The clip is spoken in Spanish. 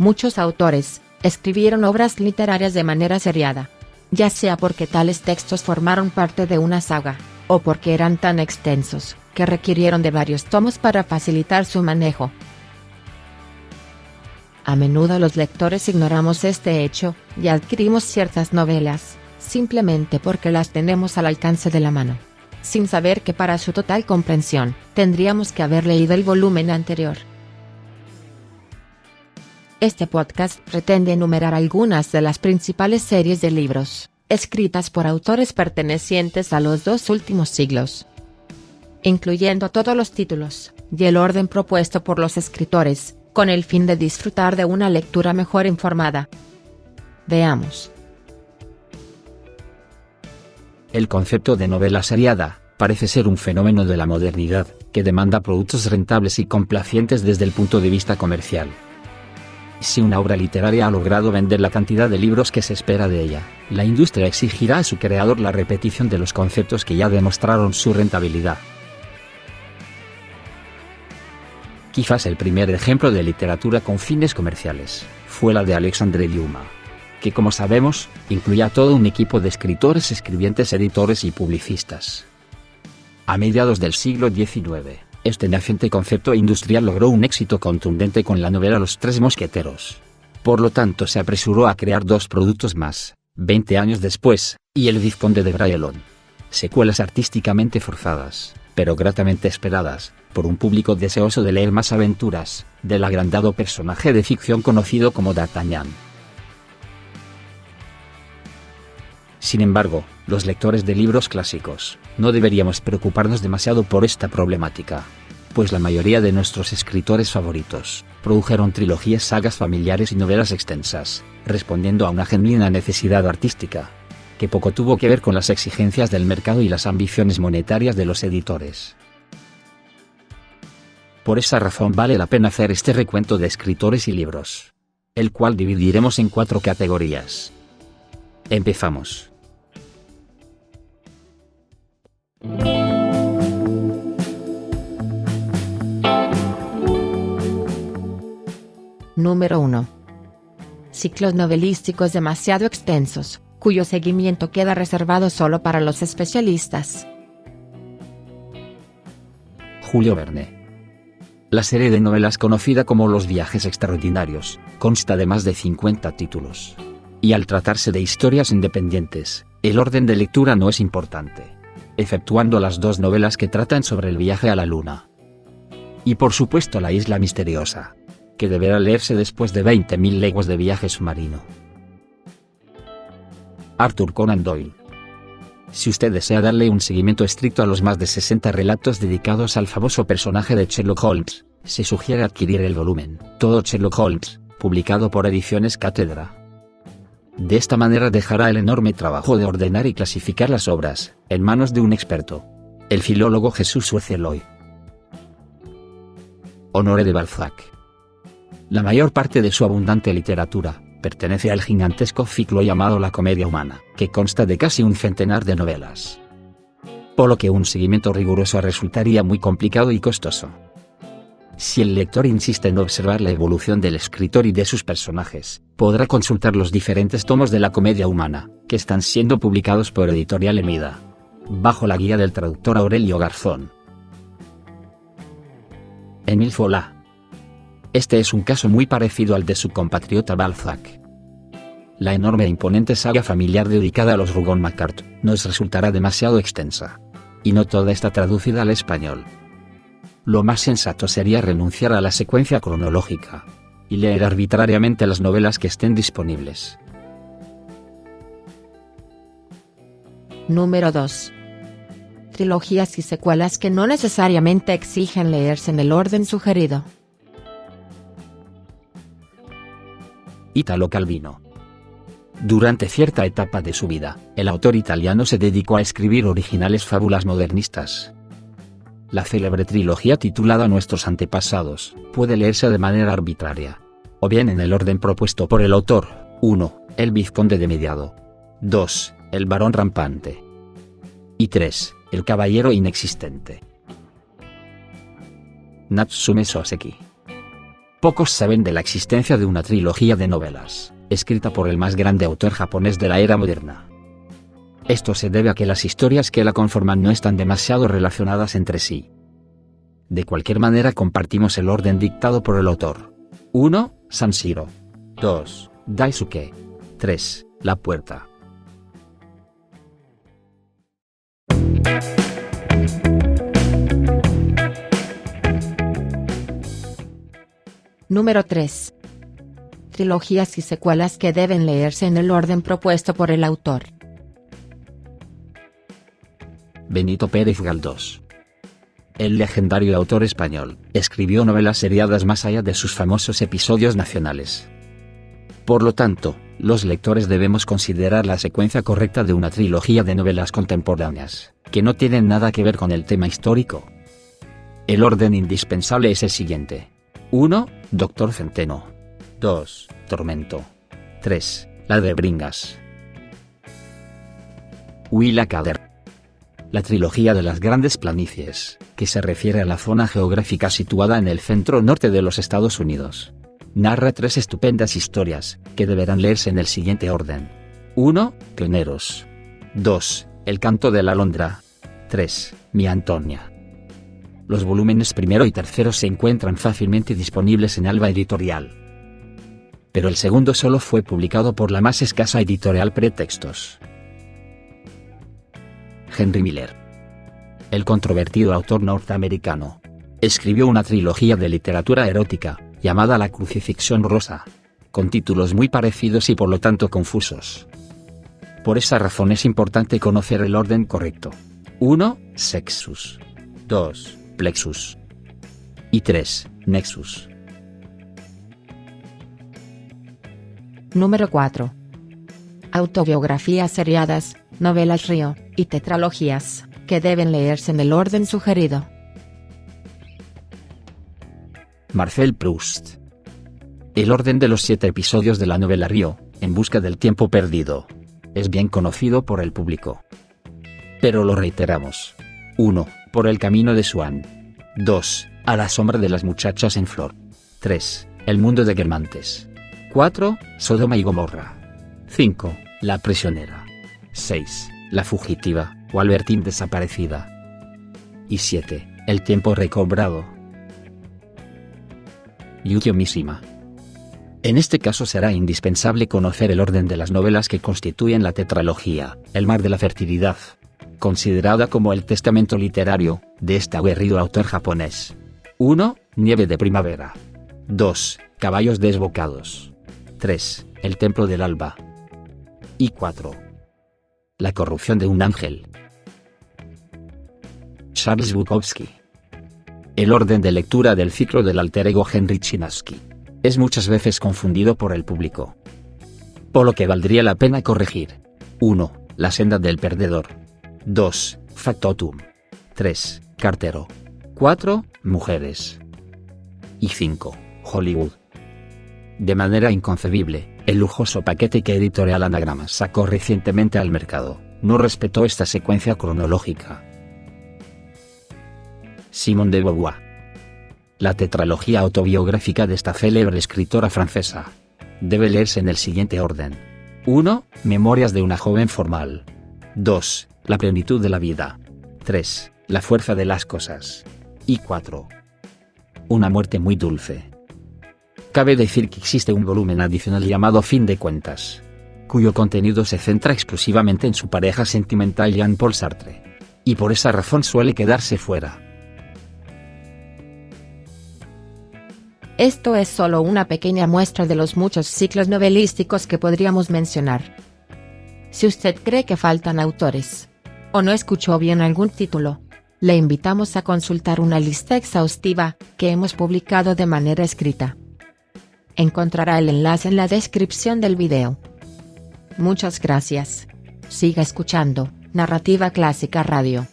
Muchos autores escribieron obras literarias de manera seriada, ya sea porque tales textos formaron parte de una saga, o porque eran tan extensos que requirieron de varios tomos para facilitar su manejo. A menudo los lectores ignoramos este hecho, y adquirimos ciertas novelas, simplemente porque las tenemos al alcance de la mano, sin saber que para su total comprensión, tendríamos que haber leído el volumen anterior. Este podcast pretende enumerar algunas de las principales series de libros, escritas por autores pertenecientes a los 2 últimos siglos, incluyendo todos los títulos, y el orden propuesto por los escritores, con el fin de disfrutar de una lectura mejor informada. Veamos. El concepto de novela seriada parece ser un fenómeno de la modernidad, que demanda productos rentables y complacientes desde el punto de vista comercial. Si una obra literaria ha logrado vender la cantidad de libros que se espera de ella, la industria exigirá a su creador la repetición de los conceptos que ya demostraron su rentabilidad. Quizás el primer ejemplo de literatura con fines comerciales fue la de Alexandre Dumas, que, como sabemos, incluía todo un equipo de escritores, escribientes, editores y publicistas. A mediados del siglo XIX, este naciente concepto industrial logró un éxito contundente con la novela Los Tres Mosqueteros. Por lo tanto, se apresuró a crear 2 productos más, 20 años después, y El Vizconde de Bragelonne. Secuelas artísticamente forzadas, pero gratamente esperadas, por un público deseoso de leer más aventuras, del agrandado personaje de ficción conocido como D'Artagnan. Sin embargo, los lectores de libros clásicos, no deberíamos preocuparnos demasiado por esta problemática, pues la mayoría de nuestros escritores favoritos produjeron trilogías, sagas familiares y novelas extensas, respondiendo a una genuina necesidad artística, que poco tuvo que ver con las exigencias del mercado y las ambiciones monetarias de los editores. Por esa razón vale la pena hacer este recuento de escritores y libros, el cual dividiremos en 4 categorías. Empezamos. Número 1. Ciclos novelísticos demasiado extensos, cuyo seguimiento queda reservado solo para los especialistas. Julio Verne. La serie de novelas conocida como Los Viajes Extraordinarios, consta de más de 50 títulos. Y al tratarse de historias independientes, el orden de lectura no es importante, exceptuando las 2 novelas que tratan sobre el viaje a la Luna. Y por supuesto La Isla Misteriosa, que deberá leerse después de 20.000 leguas de viaje submarino. Arthur Conan Doyle. Si usted desea darle un seguimiento estricto a los más de 60 relatos dedicados al famoso personaje de Sherlock Holmes, se sugiere adquirir el volumen Todo Sherlock Holmes, publicado por Ediciones Cátedra. De esta manera dejará el enorme trabajo de ordenar y clasificar las obras en manos de un experto, el filólogo Jesús Suezeloy. Honoré de Balzac. La mayor parte de su abundante literatura pertenece al gigantesco ciclo llamado La Comedia Humana, que consta de casi un centenar de novelas. Por lo que un seguimiento riguroso resultaría muy complicado y costoso. Si el lector insiste en observar la evolución del escritor y de sus personajes, podrá consultar los diferentes tomos de La Comedia Humana, que están siendo publicados por Editorial Emida, bajo la guía del traductor Aurelio Garzón. Émile Zola. Este es un caso muy parecido al de su compatriota Balzac. La enorme e imponente saga familiar dedicada a los Rougon-Macquart nos resultará demasiado extensa, y no toda está traducida al español. Lo más sensato sería renunciar a la secuencia cronológica y leer arbitrariamente las novelas que estén disponibles. Número 2. Trilogías y secuelas que no necesariamente exigen leerse en el orden sugerido. Italo Calvino. Durante cierta etapa de su vida, el autor italiano se dedicó a escribir originales fábulas modernistas. La célebre trilogía titulada Nuestros antepasados puede leerse de manera arbitraria, o bien en el orden propuesto por el autor: 1. El Vizconde de Mediado, 2. El Barón Rampante y 3. El Caballero Inexistente. Natsume Soseki. Pocos saben de la existencia de una trilogía de novelas, escrita por el más grande autor japonés de la era moderna. Esto se debe a que las historias que la conforman no están demasiado relacionadas entre sí. De cualquier manera compartimos el orden dictado por el autor. 1. Sanshiro. 2. Daisuke. 3. La puerta. Número 3. Trilogías y secuelas que deben leerse en el orden propuesto por el autor. Benito Pérez Galdós. El legendario autor español escribió novelas seriadas más allá de sus famosos episodios nacionales. Por lo tanto, los lectores debemos considerar la secuencia correcta de una trilogía de novelas contemporáneas, que no tienen nada que ver con el tema histórico. El orden indispensable es el siguiente. 1. Doctor Centeno. 2. Tormento. 3. La de Bringas. Willa Cather. La trilogía de las Grandes Planicies, que se refiere a la zona geográfica situada en el centro norte de los Estados Unidos. Narra 3 estupendas historias, que deberán leerse en el siguiente orden. 1. Pioneros. 2. El canto de la alondra. 3. Mi Antonia. Los volúmenes primero y tercero se encuentran fácilmente disponibles en Alba Editorial. Pero el segundo solo fue publicado por la más escasa editorial Pretextos. Henry Miller. El controvertido autor norteamericano escribió una trilogía de literatura erótica, llamada La Crucifixión Rosa, con títulos muy parecidos y por lo tanto confusos. Por esa razón es importante conocer el orden correcto. 1. Sexus. 2. Plexus. Y 3. Nexus. Número 4. Autobiografías seriadas, novelas Río, y tetralogías, que deben leerse en el orden sugerido. Marcel Proust. El orden de los 7 episodios de la novela Río, En busca del tiempo perdido, es bien conocido por el público. Pero lo reiteramos. 1. Por el camino de Swan. 2. A la sombra de las muchachas en flor. 3. El mundo de Guermantes. 4. Sodoma y Gomorra. 5. La prisionera. 6. La fugitiva, o Albertine desaparecida. Y 7. El tiempo recobrado. Yukio Mishima. En este caso será indispensable conocer el orden de las novelas que constituyen la tetralogía, El mar de la fertilidad, considerada como el testamento literario de este aguerrido autor japonés. 1. Nieve de primavera. 2. Caballos desbocados. 3. El templo del alba. Y 4. La corrupción de un ángel. Charles Bukowski. El orden de lectura del ciclo del alter ego Henry Chinaski es muchas veces confundido por el público, por lo que valdría la pena corregir. 1. La senda del perdedor. 2. Factotum. 3. Cartero. 4. Mujeres. Y 5. Hollywood. De manera inconcebible, el lujoso paquete que Editorial Anagrama sacó recientemente al mercado no respetó esta secuencia cronológica. Simone de Beauvoir. La tetralogía autobiográfica de esta célebre escritora francesa debe leerse en el siguiente orden. 1. Memorias de una joven formal. 2. La plenitud de la vida. 3. La fuerza de las cosas. Y 4. Una muerte muy dulce. Cabe decir que existe un volumen adicional llamado Fin de cuentas, cuyo contenido se centra exclusivamente en su pareja sentimental Jean-Paul Sartre, y por esa razón suele quedarse fuera. Esto es solo una pequeña muestra de los muchos ciclos novelísticos que podríamos mencionar. Si usted cree que faltan autores, o no escuchó bien algún título, le invitamos a consultar una lista exhaustiva que hemos publicado de manera escrita. Encontrará el enlace en la descripción del video. Muchas gracias. Siga escuchando Narrativa Clásica Radio.